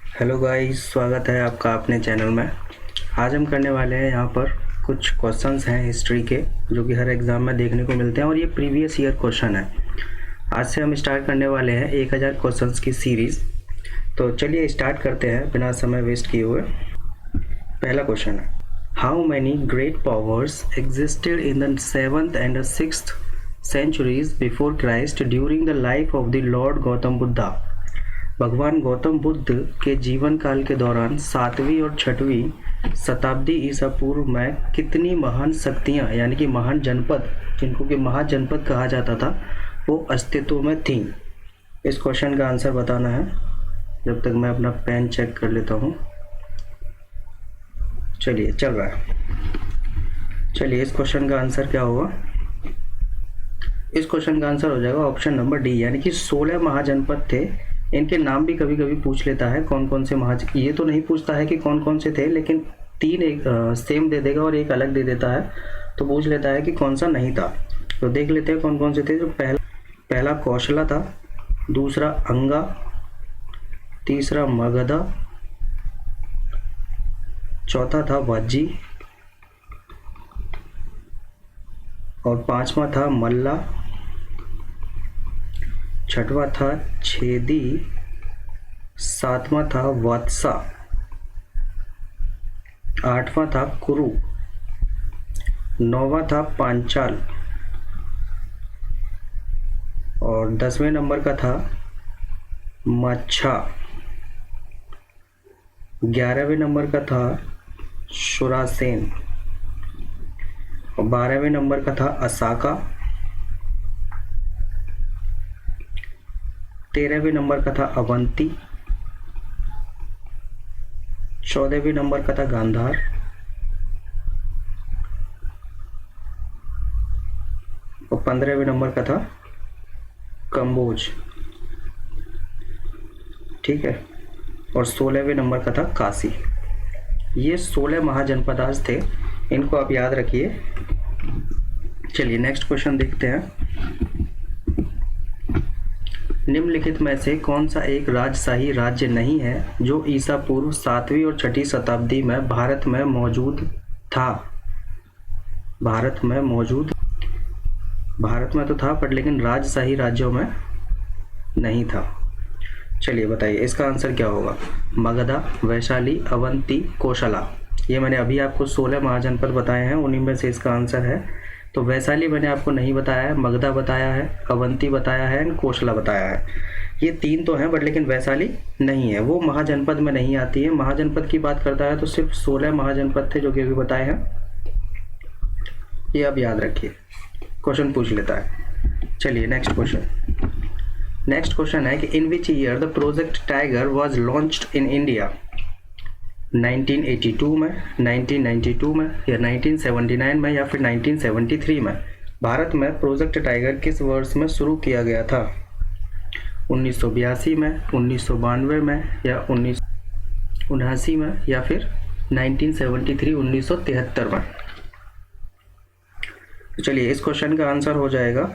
Hello guys, स्वागत है आपका अपने चैनल में। आज हम करने वाले हैं यहाँ पर कुछ क्वेश्चंस हैं हिस्ट्री के, जो कि हर एग्ज़ाम में देखने को मिलते हैं और ये प्रीवियस ईयर क्वेश्चन है। आज से हम स्टार्ट करने वाले हैं 1000 क्वेश्चंस की सीरीज़। तो चलिए स्टार्ट करते हैं बिना समय वेस्ट किए हुए। पहला क्वेश्चन है, how many great powers existed in the 7th and 6th centuries before Christ during the life of the Lord Gautam Buddha. भगवान गौतम बुद्ध के जीवन काल के दौरान 7वीं और 6वीं शताब्दी ईसा पूर्व में कितनी महान शक्तियाँ यानी कि महान जनपद, जिनको कि महाजनपद कहा जाता था, वो अस्तित्व में थीं। इस क्वेश्चन का आंसर बताना है। जब तक मैं अपना पेन चेक कर लेता हूँ। चलिए, चल रहा है। चलिए, इस क्वेश्चन का आंसर क्या होगा? इस क्वेश्चन का आंसर हो जाएगा ऑप्शन नंबर डी, यानी कि 16 महाजनपद थे। इनके नाम भी कभी कभी पूछ लेता है, कौन कौन से ये तो नहीं पूछता है कि कौन कौन से थे, लेकिन 3 एक सेम दे देगा और एक अलग दे देता है, तो पूछ लेता है कि कौन सा नहीं था। तो देख लेते हैं कौन कौन से थे। जो पहला कौशला था, दूसरा अंगा, तीसरा मगधा, चौथा था वाजी और 5वां था मल्ला, 6वां था छेदी, 7वां था वत्सा, 8वां था कुरु, 9वां था पांचाल और 10वें नंबर का था मच्छा, 11वें नंबर का था शुरासेन और 12वें नंबर का था असाका, 13वें नंबर का था अवंती, 14वें नंबर का था गांधार और 15वें नंबर का था कंबोज। ठीक है, और 16वें नंबर का था काशी। ये 16 महाजनपद आज थे, इनको आप याद रखिए। चलिए नेक्स्ट क्वेश्चन देखते हैं। निम्नलिखित में से कौन सा एक राजशाही राज्य नहीं है जो ईसा पूर्व 7वीं और 6वीं शताब्दी में भारत में मौजूद था? भारत में तो था, पर लेकिन राजशाही राज्यों में नहीं था। चलिए बताइए, इसका आंसर क्या होगा? मगधा, वैशाली, अवंती, कोशला। ये मैंने अभी आपको 16 महाजनपद बताए हैं, उन्हीं में से इसका आंसर है। तो वैशाली मैंने आपको नहीं बताया है, मगधा बताया है, अवंती बताया है, कोशला बताया है। ये 3 तो हैं, बट लेकिन वैशाली नहीं है, वो महाजनपद में नहीं आती है। महाजनपद की बात करता है तो सिर्फ 16 महाजनपद थे जो कि अभी बताए हैं। ये आप याद रखिए, क्वेश्चन पूछ लेता है। चलिए नेक्स्ट क्वेश्चन है कि in which year the project tiger was launched in India? 1982 में, 1992 में या 1979 में या फिर 1973 में? भारत में प्रोजेक्ट टाइगर किस वर्ष में शुरू किया गया था? 1982 में, 1992 में या 1979 में या फिर 1973 1973 में? चलिए, इस क्वेश्चन का आंसर हो जाएगा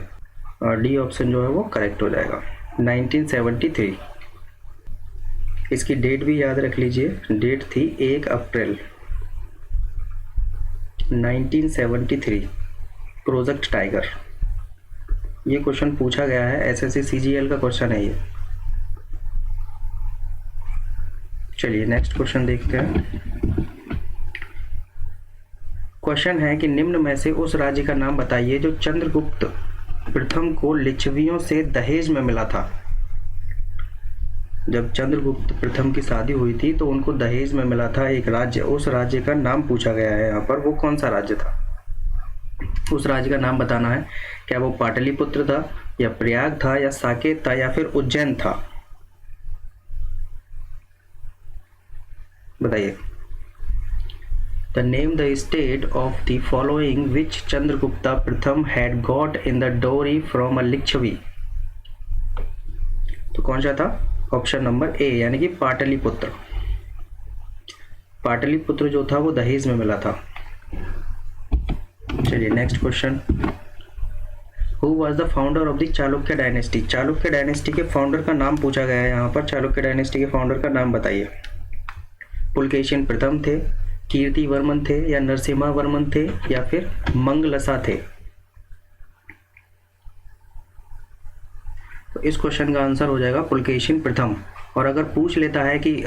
डी ऑप्शन जो है वो करेक्ट हो जाएगा, 1973। इसकी डेट भी याद रख लीजिए, डेट थी 1 अप्रैल 1973। प्रोजेक्ट टाइगर, ये क्वेश्चन पूछा गया है, एसएससी सीजीएल का क्वेश्चन है ये। चलिए नेक्स्ट क्वेश्चन देखते हैं। क्वेश्चन है कि निम्न में से उस राज्य का नाम बताइए जो चंद्रगुप्त प्रथम को लिच्छवियों से दहेज में मिला था। जब चंद्रगुप्त प्रथम की शादी हुई थी तो उनको दहेज में मिला था एक राज्य, उस राज्य का नाम पूछा गया है यहाँ पर। वो कौन सा राज्य था? उस राज्य का नाम बताना है। क्या वो पाटलिपुत्र था या प्रयाग था या साकेत था या फिर उज्जैन था? बताइए। The name the state of the following which Chandragupta प्रथम हैड गॉट इन द डोरी फ्रॉम अ लिच्छवी। तो कौन सा था? ऑप्शन नंबर ए, यानी कि पाटलिपुत्र। पाटलिपुत्र जो था वो दहेज में मिला था। चलिए next question. Who was the founder of the Chalukya dynasty? Chalukya dynasty के फाउंडर का नाम पूछा गया है यहाँ पर। चालुक्य डायनेस्टी के फाउंडर का नाम बताइए। पुलकेशिन प्रथम थे, कीर्ति वर्मन थे, या नरसिम्हा वर्मन थे, या फिर मंगलसा थे? तो इस क्वेश्चन का आंसर हो जाएगा पुलकेशिन प्रथम। और अगर पूछ लेता है कि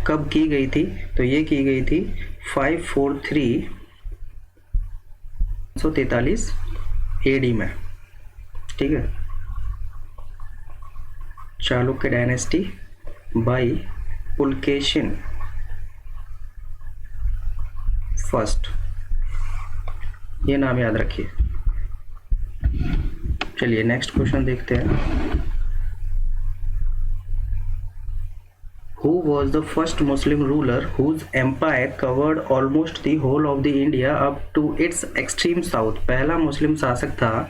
कब की गई थी, तो ये की गई थी 543 AD में। ठीक है, Chalukya dynasty by Pulakeshin first, ये नाम याद रखिए। चलिए नेक्स्ट क्वेश्चन देखते हैं। Who was the first Muslim ruler whose empire covered almost the whole of the India up to its extreme south? पहला मुस्लिम शासक था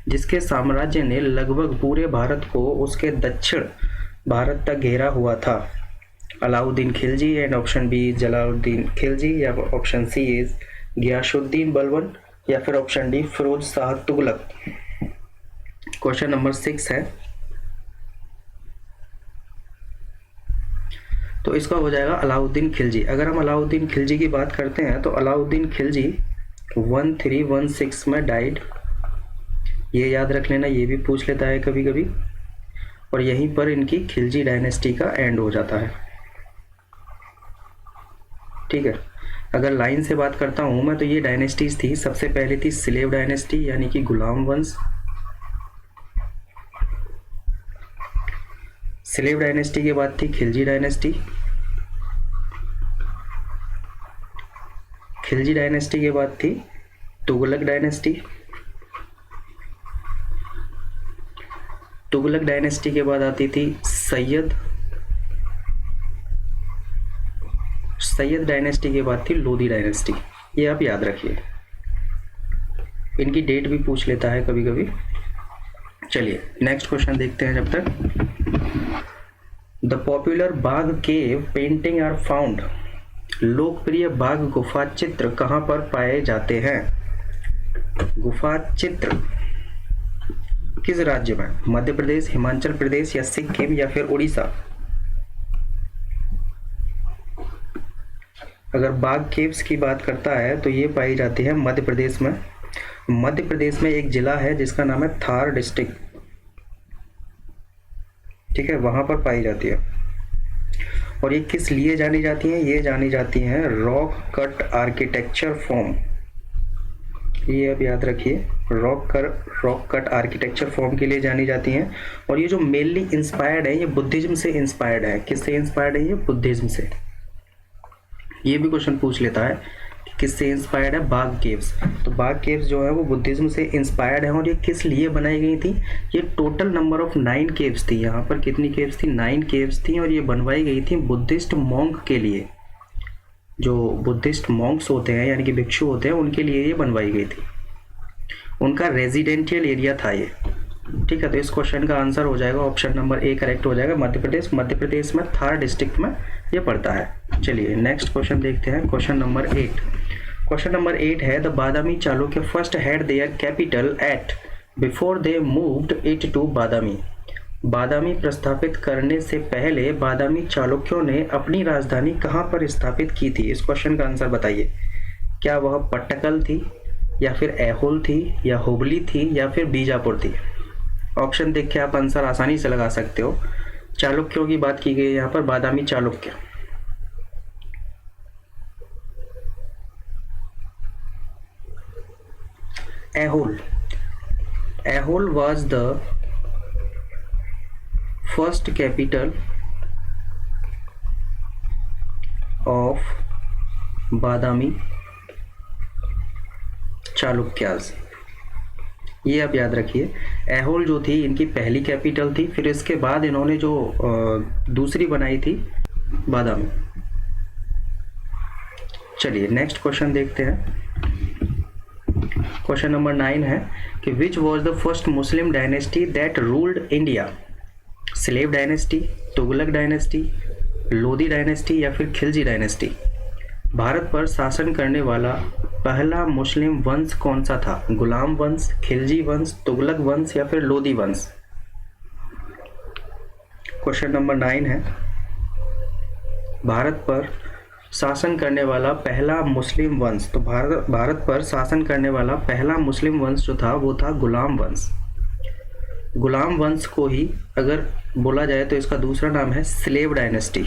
जिसके साम्राज्य ने लगभग पूरे भारत को उसके दक्षिण भारत तक घेरा हुआ था। Alauddin Khilji and option B Jalaluddin Khilji, या option C is Ghiyasuddin Balban, या फिर option D Firoz Shah Tughlaq. Question number 6 है, तो इसका हो जाएगा अलाउद्दीन खिलजी। अगर हम अलाउद्दीन खिलजी की बात करते हैं तो अलाउद्दीन खिलजी 1316 में डाइड, ये याद रख लेना, ये भी पूछ लेता है कभी कभी। और यहीं पर इनकी खिलजी डायनेस्टी का एंड हो जाता है। ठीक है, अगर लाइन से बात करता हूं मैं तो ये डायनेस्टीज थी। सबसे पहले थी स्लेव डायनेस्टी यानी कि गुलाम वंश। स्लेव डायनेस्टी के बाद थी खिलजी डायनेस्टी। खिलजी डायनेस्टी के बाद थी तुगलक डायनेस्टी। तुगलक डायनेस्टी के बाद आती थी सैयद डायनेस्टी के बाद थी लोधी डायनेस्टी। ये आप याद रखिए, इनकी डेट भी पूछ लेता है कभी कभी। चलिए नेक्स्ट क्वेश्चन देखते हैं जब तक। द पॉपुलर बाघ केव पेंटिंग आर फाउंड, लोकप्रिय बाघ गुफा चित्र कहाँ पर पाए जाते हैं? गुफा चित्र किस राज्य में? मध्य प्रदेश, हिमाचल प्रदेश, या सिक्किम, या फिर उड़ीसा? अगर बाघ केव्स की बात करता है तो ये पाई जाती है मध्य प्रदेश में। मध्य प्रदेश में एक जिला है जिसका नाम है थार डिस्ट्रिक्ट। ठीक है, वहां पर पाई जाती है। और ये किस लिए जानी जाती हैं? ये जानी जाती हैं रॉक कट आर्किटेक्चर फॉर्म। ये अब याद रखिए, रॉक कट आर्किटेक्चर फॉर्म के लिए जानी जाती हैं। और ये जो मेनली इंस्पायर्ड है, ये बुद्धिज्म से इंस्पायर्ड है। किससे इंस्पायर्ड है? ये बुद्धिज्म से। ये भी क्वेश्चन पूछ लेता है कि किससे इंस्पायर्ड है? बाघ केव्स। तो बाघ केव्स जो है वो बुद्धिज्म से इंस्पायर्ड है। और ये किस लिए बनाई गई थी? ये टोटल नंबर ऑफ 9 केव्स थी। यहाँ पर कितनी केव्स थी? 9 केव्स थी। और ये बनवाई गई थी बुद्धिस्ट मॉन्क के लिए। जो बुद्धिस्ट मॉन्क्स होते हैं यानी कि भिक्षु होते हैं, उनके लिए ये बनवाई गई थी। उनका रेजिडेंशियल एरिया था ये। ठीक है, तो इस क्वेश्चन का आंसर हो जाएगा ऑप्शन नंबर ए करेक्ट हो जाएगा, मध्य प्रदेश। मध्य प्रदेश में थार डिस्ट्रिक्ट में ये पड़ता है। चलिए नेक्स्ट क्वेश्चन देखते हैं, क्वेश्चन नंबर 8। क्वेश्चन नंबर 8 है, the Badami Chalukya first had their capital at before they moved it to Badami. Badami प्रस्थापित करने से पहले बादामी चालुक्यों ने अपनी राजधानी कहाँ पर स्थापित की थी? इस क्वेश्चन का आंसर बताइए। क्या वह पट्टकल थी, या फिर ऐहोल थी, या हुबली थी, या फिर बीजापुर थी? ऑप्शन देख के आप आंसर आसानी से लगा सकते हो। चालुक्यों की बात की गई है यहाँ पर, बादामी Chalukya. Aihole was the first capital of बादामी चालुक्यास। ये आप याद रखिए, ऐहोल जो थी इनकी पहली कैपिटल थी। फिर इसके बाद इन्होंने जो दूसरी बनाई थी बादामी। चलिए नेक्स्ट क्वेश्चन देखते हैं। क्वेश्चन नंबर 9 है कि which was the first Muslim dynasty that ruled India? Slave dynasty, Tughlaq dynasty, Lodhi dynasty, या फिर खिलजी डायनेस्टी? भारत पर शासन करने वाला पहला मुस्लिम वंश कौन सा था? गुलाम वंश, खिलजी वंश, तुगलक वंश, या फिर लोधी वंश? क्वेश्चन नंबर 9 है, भारत पर शासन करने वाला पहला मुस्लिम वंश, तो भारत पर शासन करने वाला पहला मुस्लिम वंश जो था वो था गुलाम वंश। गुलाम वंश को ही अगर बोला जाए तो इसका दूसरा नाम है स्लेव डायनेस्टी।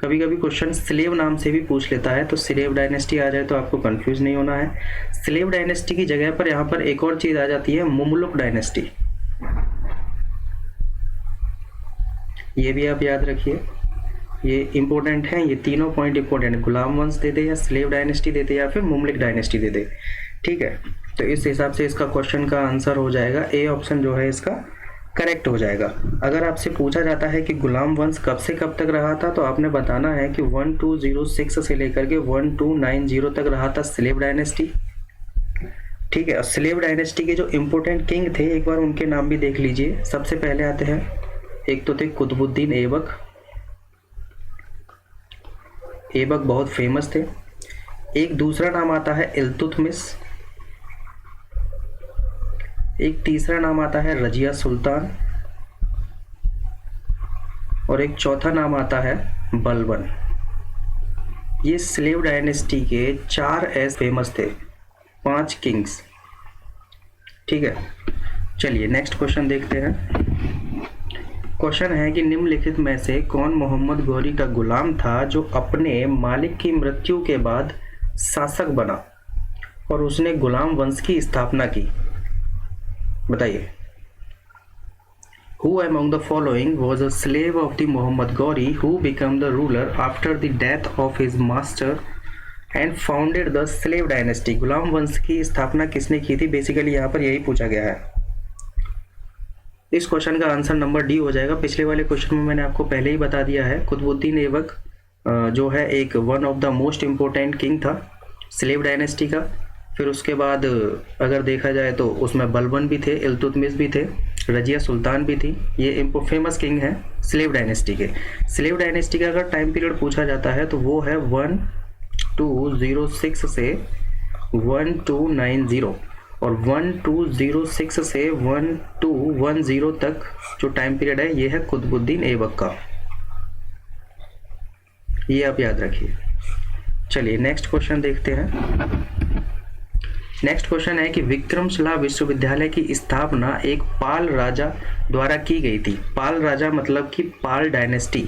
कभी कभी क्वेश्चन स्लेव नाम से भी पूछ लेता है, तो स्लेव डायनेस्टी आ जाए तो आपको कंफ्यूज नहीं होना है। स्लेव डायनेस्टी की जगह पर यहाँ पर एक और चीज आ जाती है, मुमलुक डायनेस्टी। ये भी आप याद रखिए, ये इंपॉर्टेंट है, ये तीनों पॉइंट इंपॉर्टेंट है। गुलाम वंश दे दे या स्लेव डायनेस्टी दे दे या फिर मुमलिक डायनेस्टी दे दे, ठीक है। तो इस हिसाब से इसका क्वेश्चन का आंसर हो जाएगा ए ऑप्शन जो है इसका करेक्ट हो जाएगा। अगर आपसे पूछा जाता है कि गुलाम वंश कब से कब तक रहा था, तो आपने बताना है कि 1206 से लेकर के 1290 तक रहा था स्लेव डायनेस्टी, ठीक है। और स्लेव डायनेस्टी के जो इंपॉर्टेंट किंग थे एक बार उनके नाम भी देख लीजिए। सबसे पहले आते हैं, एक तो थे कुतुबुद्दीन ऐबक, ऐबक बहुत फेमस थे। एक दूसरा नाम आता है इल्तुतमिश, एक तीसरा नाम आता है रजिया सुल्तान, और एक चौथा नाम आता है बलबन। ये स्लेव डायनेस्टी के 4 ऐसे फेमस थे, 5 किंग्स, ठीक है। चलिए नेक्स्ट क्वेश्चन देखते हैं। क्वेश्चन है कि निम्नलिखित में से कौन मोहम्मद गौरी का गुलाम था जो अपने मालिक की मृत्यु के बाद शासक बना और उसने गुलाम वंश की स्थापना की? बताइए। Who among the following was a slave of the Muhammad Ghori who became the ruler after the death of his master and founded the slave dynasty? गुलाम वंश की स्थापना किसने की थी? बेसिकली यहाँ पर यही पूछा गया है। इस क्वेश्चन का आंसर नंबर डी हो जाएगा। पिछले वाले क्वेश्चन में मैंने आपको पहले ही बता दिया है, कुतुबुद्दीन ऐबक जो है एक one of the most important king था स्लेव डायनेस्टी का। फिर उसके बाद अगर देखा जाए तो उसमें बलबन भी थे, इल्तुतमिश भी थे, रजिया सुल्तान भी थी। ये फेमस किंग हैं स्लेव डायनेस्टी के। स्लेव डायनेस्टी का अगर टाइम पीरियड पूछा जाता है तो वो है 1206 से 1290, और 1206 से 1210 तक जो टाइम पीरियड है ये है कुतुबुद्दीन ऐबक का, ये आप याद रखिए। चलिए नेक्स्ट क्वेश्चन देखते हैं। नेक्स्ट क्वेश्चन है कि विक्रमशिला विश्वविद्यालय की स्थापना एक पाल राजा द्वारा की गई थी। पाल राजा मतलब कि पाल डायनेस्टी,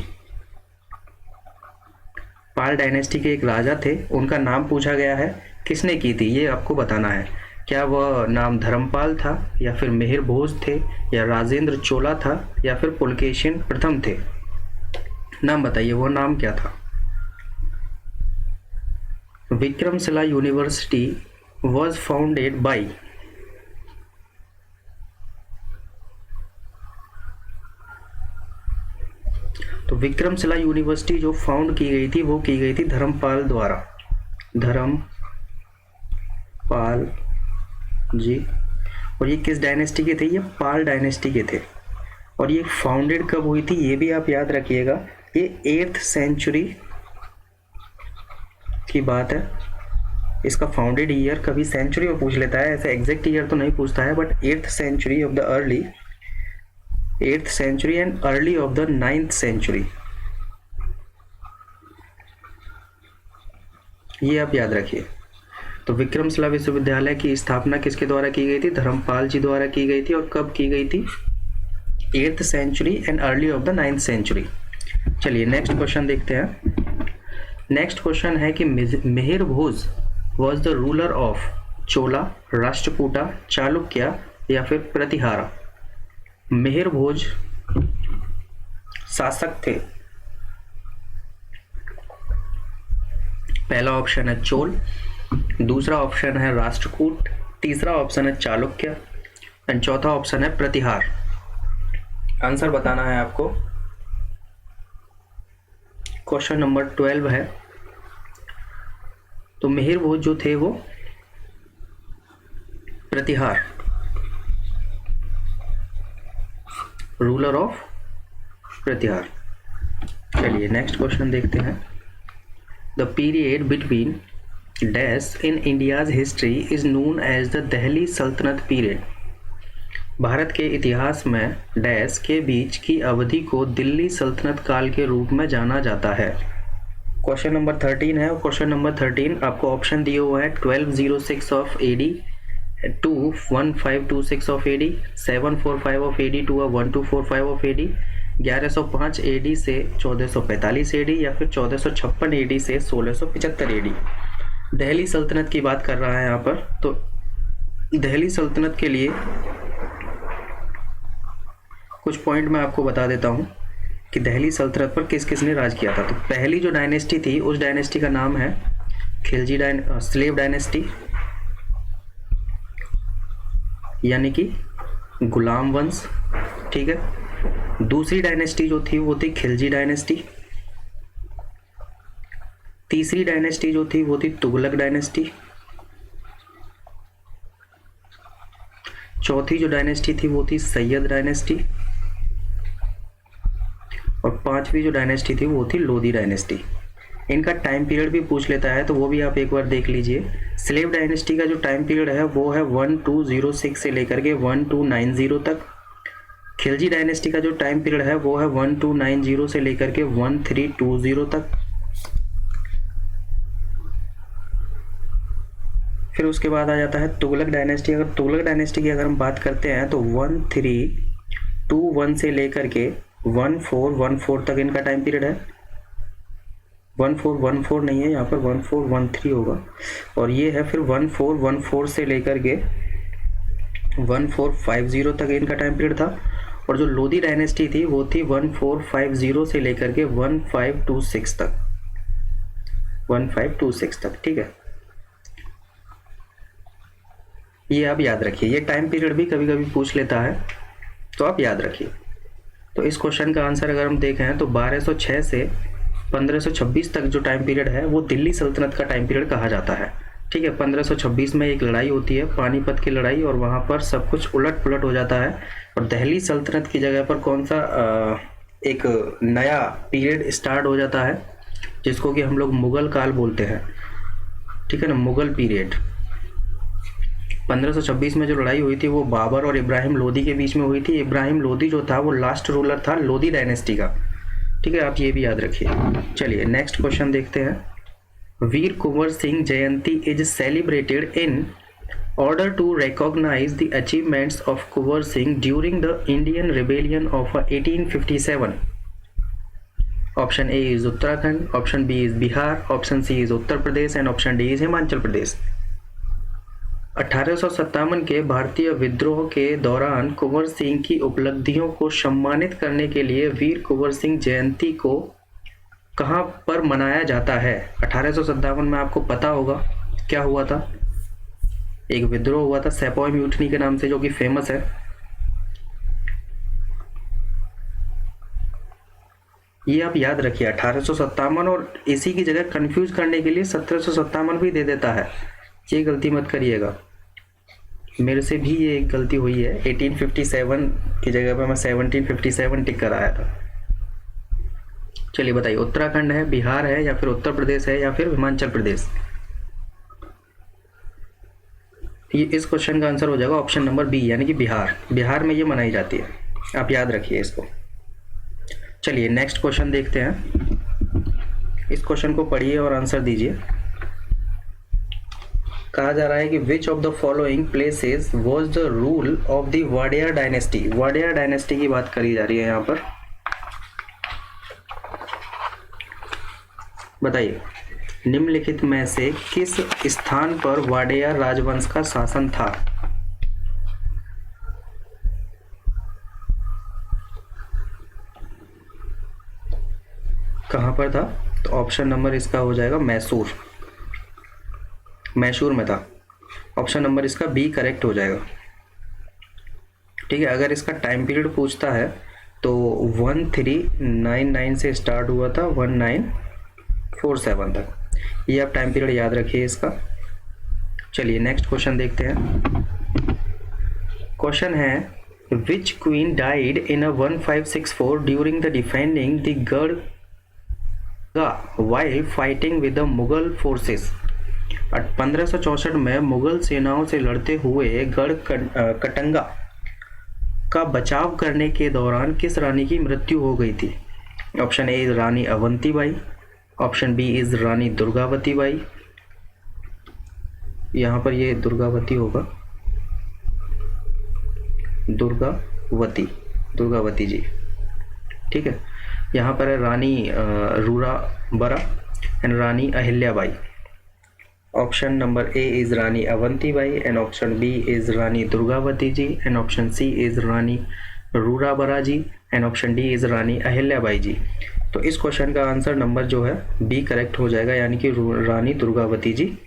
पाल डायनेस्टी के एक राजा थे, उनका नाम पूछा गया है, किसने की थी ये आपको बताना है। क्या वह नाम धर्मपाल था, या फिर मिहिर भोज थे, या राजेंद्र चोला था, या फिर पुलकेशिन प्रथम थे? नाम बताइए, वो नाम क्या था? Vikramshila university was founded by तो विक्रमशिला यूनिवर्सिटी जो फाउंड की गई थी वो की गई थी धर्मपाल द्वारा, धर्मपाल जी। और ये किस डायनेस्टी के थे? ये पाल डायनेस्टी के थे। और ये फाउंडेड कब हुई थी ये भी आप याद रखिएगा, ये 8th सेंचुरी की बात है। इसका फाउंडेड ईयर कभी सेंचुरी में पूछ लेता है, ऐसे एग्जैक्ट ईयर तो नहीं पूछता है, but 8th century of the early 8th century and early of the 9th century, ये आप याद रखिए। तो विक्रमशिला विश्वविद्यालय की स्थापना किसके द्वारा की गई थी? धर्मपाल जी द्वारा की गई थी। और कब की गई थी? 8th century and early of the 9th century. चलिए नेक्स्ट क्वेश्चन देखते हैं। नेक्स्ट क्वेश्चन है कि मिहिर भोज was the ruler of चोला, राष्ट्रकूटा, चालुक्य या फिर प्रतिहारा? मिहिर भोज शासक थे। पहला ऑप्शन है चोल, दूसरा ऑप्शन है राष्ट्रकूट, तीसरा ऑप्शन है चालुक्य एंड चौथा ऑप्शन है प्रतिहार। आंसर बताना है आपको। क्वेश्चन नंबर 12 है। तो मिहिर भोज जो थे वो प्रतिहार, रूलर ऑफ प्रतिहार। चलिए नेक्स्ट क्वेश्चन देखते हैं। The period between dash in India's history is known as the Delhi Sultanate period. Bharat के इतिहास में डैश के बीच की अवधि को दिल्ली सल्तनत काल के रूप में जाना जाता है। क्वेश्चन नंबर 13 है। क्वेश्चन नंबर 13 आपको ऑप्शन दिए हुआ है 1206 of AD to 1526 of AD, 745 of AD to 1245 of AD, 1105 AD से 1445 AD या फिर 1456 AD से 1675 AD। दिल्ली सल्तनत की बात कर रहा है यहाँ पर। तो दिल्ली सल्तनत के लिए कुछ पॉइंट मैं आपको बता देता हूँ कि दिल्ली सल्तनत पर किस किस ने राज किया था। तो पहली जो डायनेस्टी थी उस डायनेस्टी का नाम है खिलजी स्लेव डायनेस्टी, यानी कि गुलाम वंश। ठीक है। दूसरी डायनेस्टी जो थी वो थी खिलजी डायनेस्टी। तीसरी डायनेस्टी जो थी वो थी तुगलक डायनेस्टी। चौथी जो डायनेस्टी थी वो थी सैयद डायनेस्टी। और पांचवी जो डायनेस्टी थी वो थी लोधी डायनेस्टी। इनका टाइम पीरियड भी पूछ लेता है तो वो भी आप एक बार देख लीजिए। स्लेव डायनेस्टी का जो टाइम पीरियड है वो है 1206 से लेकर के 1290 तक। खिलजी डायनेस्टी का जो टाइम पीरियड है वो है 1290 से लेकर के 1320 तक। फिर उसके बाद आ जाता है तुगलक डायनेस्टी। अगर तुगलक डायनेस्टी की अगर हम बात करते हैं तो 1321 से लेकर के 1414 तक इनका टाइम पीरियड है। 1414 नहीं है, यहाँ पर 1413 होगा। और ये है फिर 1414 से लेकर के 1450 तक इनका टाइम पीरियड था। और जो लोधी डायनेस्टी थी वो थी 1450 से लेकर के 1526 तक, 1526 तक। ठीक है, ये आप याद रखिए। ये टाइम पीरियड भी कभी कभी पूछ लेता है तो आप याद रखिए। तो इस क्वेश्चन का आंसर अगर हम देखें तो 1206 से 1526 तक जो टाइम पीरियड है वो दिल्ली सल्तनत का टाइम पीरियड कहा जाता है। ठीक है। 1526 में एक लड़ाई होती है, पानीपत की लड़ाई, और वहाँ पर सब कुछ उलट पुलट हो जाता है और दिल्ली सल्तनत की जगह पर कौन सा एक नया पीरियड स्टार्ट हो जाता है जिसको कि हम लोग मुगल काल बोलते हैं। ठीक है ना, मुगल पीरियड। 1526 में जो लड़ाई हुई थी वो बाबर और इब्राहिम लोदी के बीच में हुई थी। इब्राहिम लोदी जो था वो लास्ट रूलर था लोदी डायनेस्टी का। ठीक है, आप ये भी याद रखिए। चलिए नेक्स्ट क्वेश्चन देखते हैं। Veer Kunwar Singh Jayanti is celebrated in order to recognize the achievements of Kunwar Singh during the Indian rebellion of 1857। Option A is Uttarakhand, option B is Bihar, option C is Uttar Pradesh and option D is Himachal Pradesh. 1857 के भारतीय विद्रोह के दौरान कुंवर सिंह की उपलब्धियों को सम्मानित करने के लिए वीर कुंवर सिंह जयंती को कहां पर मनाया जाता है? 1857 में आपको पता होगा क्या हुआ था। एक विद्रोह हुआ था सेपॉय म्यूटनी के नाम से, जो कि फेमस है। ये आप याद रखिए 1857, और इसी की जगह कंफ्यूज करने के लिए 1757 भी दे देता है। ये गलती मत करिएगा, मेरे से भी ये एक गलती हुई है। 1857 की जगह पे मैं 1757 टिक कर आया था। चलिए बताइए, उत्तराखंड है, बिहार है, या फिर उत्तर प्रदेश है, या फिर हिमाचल प्रदेश? ये इस क्वेश्चन का आंसर हो जाएगा ऑप्शन नंबर बी, यानी कि बिहार। बिहार में ये मनाई जाती है, आप याद रखिए इसको। चलिए नेक्स्ट क्वेश्चन देखते हैं। इस क्वेश्चन को पढ़िए और आंसर दीजिए। कहा जा रहा है कि which of the following places was the rule of the Wadia dynasty. Wadia dynasty की बात करी जा रही है यहाँ पर। बताइए, निम्नलिखित में से किस स्थान पर वाडिया राजवंश का शासन था? कहां पर था? तो ऑप्शन नंबर इसका हो जाएगा मैसूर। मैसूर में था। ऑप्शन नंबर इसका बी करेक्ट हो जाएगा। ठीक है। अगर इसका टाइम पीरियड पूछता है तो 1399 से स्टार्ट हुआ था 1947 तक। ये आप टाइम पीरियड याद रखिए इसका। चलिए नेक्स्ट क्वेश्चन देखते हैं। क्वेश्चन है, which queen died in 1564 during the defending the garh while fighting with the Mughal forces. 1564 में मुगल सेनाओं से लड़ते हुए गढ़ कटंगा का बचाव करने के दौरान किस रानी की मृत्यु हो गई थी? Option A Rani Avanti Bai, option B is Rani Durgavati Bai, यहाँ पर ये दुर्गावती होगा, दुर्गावती जी, ठीक है। यहाँ पर है Rani Rurabara and Rani Ahilyabai. Option number A is Rani Avantibai and option B is Rani Durgavati ji and option C is Rani Rurabara ji and option D is Rani Ahilyabai ji. तो इस क्वेश्चन का आंसर नंबर जो है बी करेक्ट हो जाएगा, यानी कि रानी दुर्गावती जी,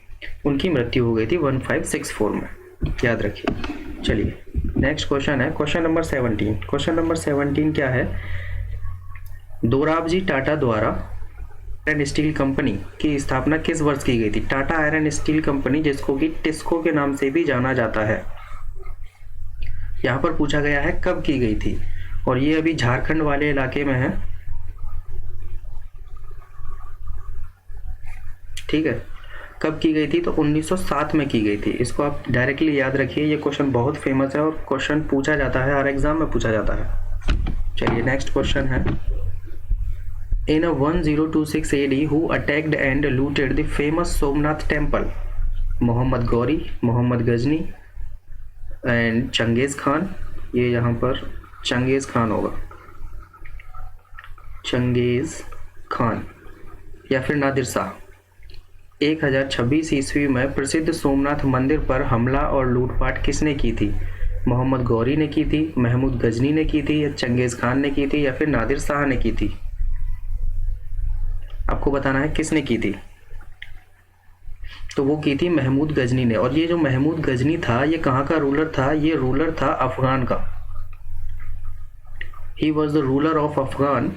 उनकी मृत्यु हो गई थी 1564 में, याद रखिए। चलिए नेक्स्ट क्वेश्चन है क्वेश्चन नंबर 17। क्वेश्चन नंबर 17 क्या है, दोराबजी टाटा द्वारा आयरन स्टील कंपनी की स्थापना किस वर्ष की गई थी? टाटा आयरन स्टील कंपनी, जिसको कि टिस्को के नाम से भी जाना जाता है, यहाँ पर पूछा गया है कब की गई थी, और ये अभी झारखंड वाले इलाके में है, ठीक है। कब की गई थी? तो 1907 में की गई थी। इसको आप डायरेक्टली याद रखिए, ये क्वेश्चन बहुत फेमस है और क्वेश्चन पूछा जाता है, हर एग्जाम में पूछा जाता है। चलिए नेक्स्ट क्वेश्चन है, In 1026 AD, who attacked and looted the famous Somnath temple? Mohammed Ghori, Mohammed Ghazni and Genghis Khan. ये यहाँ पर चंगेज खान होगा, चंगेज खान या फिर नादिर शाह। 1026 ईस्वी में प्रसिद्ध सोमनाथ मंदिर पर हमला और लूटपाट किसने की थी? मोहम्मद गौरी ने की थी, महमूद गजनी ने की थी, या चंगेज खान ने की थी, या फिर नादिर शाह ने की थी? आपको बताना है किसने की थी। तो वो की थी महमूद गजनी ने। और ये जो महमूद गजनी था, ये कहाँ का रूलर था? ये रूलर था अफगान का। He was the ruler of Afghan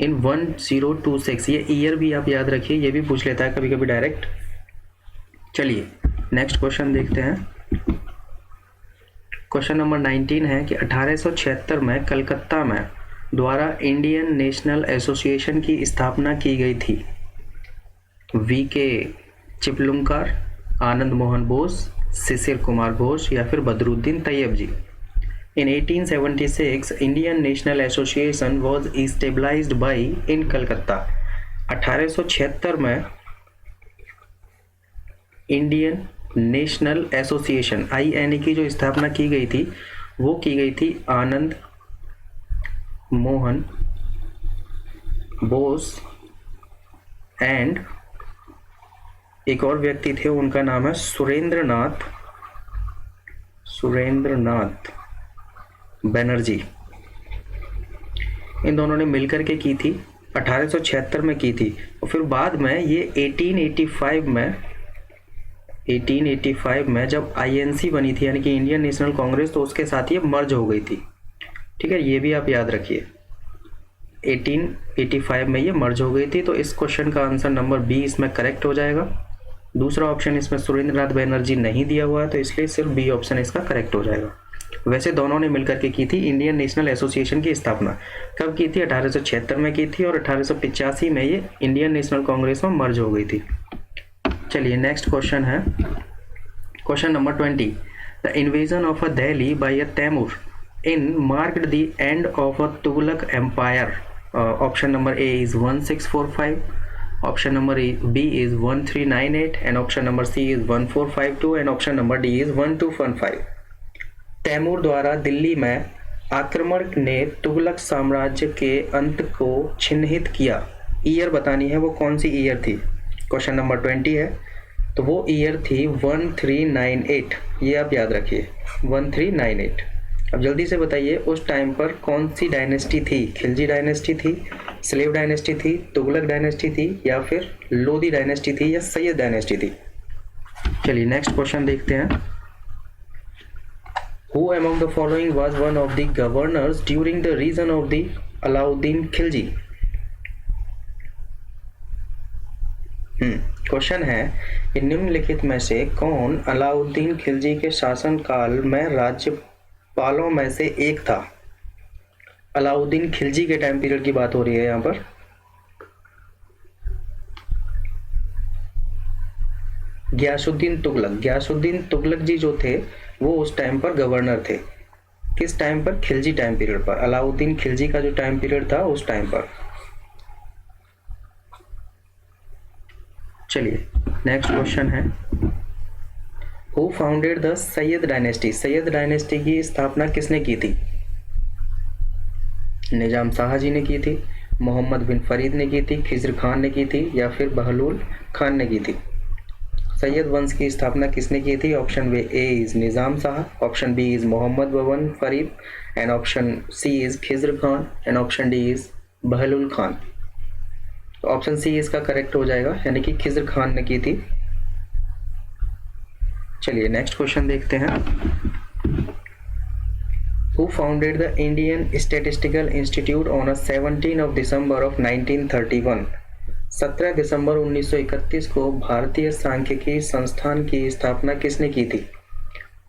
in 1026। ये ईयर भी आप याद रखिए, ये भी पूछ लेता है कभी कभी डायरेक्ट। चलिए नेक्स्ट क्वेश्चन देखते हैं। क्वेश्चन नंबर 19 है कि 1876 में कलकत्ता में द्वारा इंडियन नेशनल एसोसिएशन की स्थापना की गई थी। वी.के. चिपलुंकर, आनंद मोहन बोस, शिशिर कुमार घोष या फिर बदरुद्दीन तैयब जी। In 1876 Indian national association was established by in Calcutta. 1876 में इंडियन नेशनल एसोसिएशन INA की जो स्थापना की गई थी, वो की गई थी आनंद मोहन बोस एंड एक और व्यक्ति थे, उनका नाम है सुरेंद्रनाथ बनर्जी। इन दोनों ने मिलकर के की थी, 1876 में की थी। और फिर बाद में ये 1885 में जब INC बनी थी, यानी कि इंडियन नेशनल कांग्रेस, तो उसके साथ ये मर्ज हो गई थी, ठीक है। ये भी आप याद रखिए, 1885 में ये मर्ज हो गई थी। तो इस क्वेश्चन का आंसर नंबर बी इसमें करेक्ट हो जाएगा। दूसरा ऑप्शन इसमें सुरेंद्रनाथ बनर्जी नहीं दिया हुआ है, तो इसलिए सिर्फ बी ऑप्शन इसका करेक्ट हो जाएगा। वैसे दोनों ने मिलकर के की थी इंडियन नेशनल एसोसिएशन की स्थापना। कब की थी? 1876 में की थी और 1885 में ये इंडियन नेशनल कांग्रेस में मर्ज हो गई थी। चलिए नेक्स्ट क्वेश्चन है question number 20। The invasion of a Delhi by a Timur in marked the end of a Tughlaq empire. Option number A is 1645, option number B is 1398 and option number C is 1452 and option number D is 1215। Timur द्वारा दिल्ली में आक्रमण ने तुगलक साम्राज्य के अंत को चिन्हित किया। ईयर बतानी है, वो कौन सी ईयर थी? क्वेश्चन नंबर 20 है, तो वो ईयर थी 1398। ये आप याद रखिए, 1398। अब जल्दी से बताइए, उस टाइम पर कौन सी डायनेस्टी थी? खिलजी डायनेस्टी थी, स्लेव डायनेस्टी थी, तुगलक डायनेस्टी थी, या फिर लोदी डायनेस्टी थी, या सैयद डायनेस्टी थी? चलिए नेक्स्ट क्वेश्चन देखते हैं। Who among the following was one of the governors during the reign of the Alauddin Khilji? Question है कि निम्नलिखित में से कौन अलाउद्दीन खिलजी के शासन काल में राज्यपालों में से एक था? अलाउद्दीन खिलजी के टाइम पीरियड की बात हो रही है यहाँ पर। गयासुद्दीन तुगलक जी जो थे, वो उस टाइम पर गवर्नर थे। किस टाइम पर? खिलजी टाइम पीरियड पर। अलाउद्दीन खिलजी का जो टाइम पीरियड था, उस टाइम पर। चलिए नेक्स्ट क्वेश्चन है, who founded the Syed dynasty? Syed dynasty की स्थापना किसने की थी? निजाम शाह जी ने की थी, मोहम्मद बिन फरीद ने की थी, खिज्र खान ने की थी, या फिर बहलूल खान ने की थी? सैयद वंश की स्थापना किसने की थी? Option A is Nizam Shah, option B is Mohammad bin Farid, and option C is Khizr Khan, and option D is Bahlul Khan. तो ऑप्शन सी इसका करेक्ट हो जाएगा, यानी कि खिज्र खान ने की थी। चलिए नेक्स्ट क्वेश्चन देखते हैं, who founded the Indian statistical institute on 17 December of 1931? 17 दिसंबर 1931 को भारतीय सांख्यिकी संस्थान की स्थापना किसने की थी?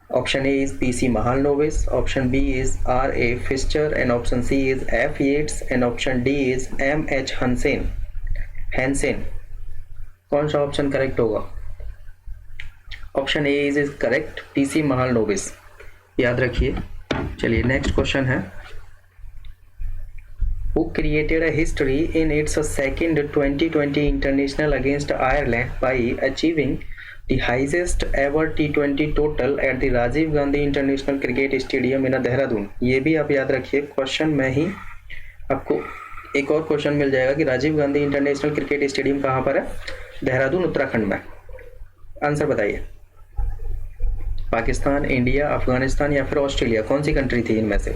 Option A is PC Mahalanobis, option B is R A. Fisher, and option C is F Yates, and option D is M H. Hansen. कौन सा ऑप्शन करेक्ट होगा? Option A is correct, PC Mahalanobis, याद रखिए। चलिए नेक्स्ट क्वेश्चन है, who created a history in its second 2020 international against Ireland by achieving the highest ever T20 total at the Rajiv Gandhi International Cricket Stadium in Dehradun? ये भी आप याद रखिए, question में ही आपको एक और क्वेश्चन मिल जाएगा कि Rajiv Gandhi international cricket stadium कहाँ पर है? देहरादून, उत्तराखंड में। आंसर बताइए, पाकिस्तान, इंडिया, अफगानिस्तान या फिर ऑस्ट्रेलिया, कौन सी कंट्री थी इनमें से?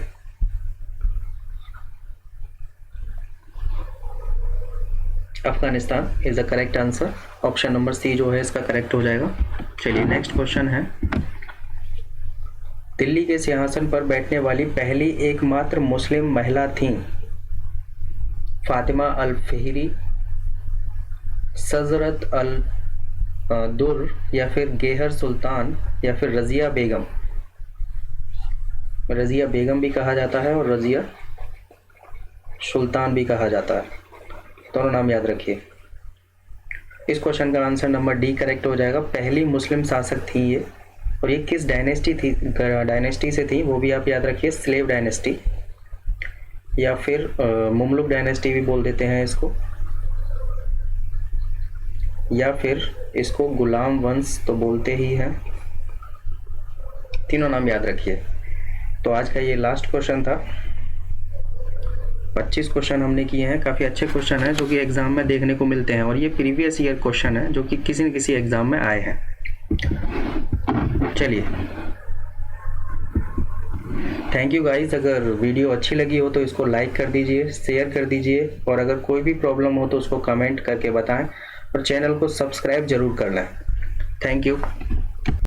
Afghanistan is the correct answer, option number C जो है इसका करेक्ट हो जाएगा। चलिए नेक्स्ट क्वेश्चन है, दिल्ली के सिंहासन पर बैठने वाली पहली एकमात्र मुस्लिम महिला थी? फातिमा अल फ़िहरी, सजरत अल दुर, या फिर गेहर सुल्तान, या फिर रजिया बेगम? रजिया बेगम भी कहा जाता है और रजिया सुल्तान भी कहा जाता है, दोनों नाम याद रखिए। इस क्वेश्चन का आंसर नंबर डी करेक्ट हो जाएगा, पहली मुस्लिम शासक थी ये। और ये किस डायनेस्टी से थी वो भी आप याद रखिए, स्लेव डायनेस्टी, या फिर मुमलुक डायनेस्टी भी बोल देते हैं इसको, या फिर इसको गुलाम वंश तो बोलते ही हैं। तीनों नाम याद रखिए। तो आज का ये लास्ट क्वेश्चन था। 25 क्वेश्चन हमने किए हैं, काफ़ी अच्छे क्वेश्चन हैं जो कि एग्ज़ाम में देखने को मिलते हैं, और ये प्रीवियस ईयर क्वेश्चन है जो कि किसी न किसी एग्ज़ाम में आए हैं। चलिए थैंक यू गाइस। अगर वीडियो अच्छी लगी हो तो इसको लाइक कर दीजिए, शेयर कर दीजिए, और अगर कोई भी प्रॉब्लम हो तो उसको कमेंट करके बताएं, और चैनल को सब्सक्राइब जरूर कर लें। Thank you.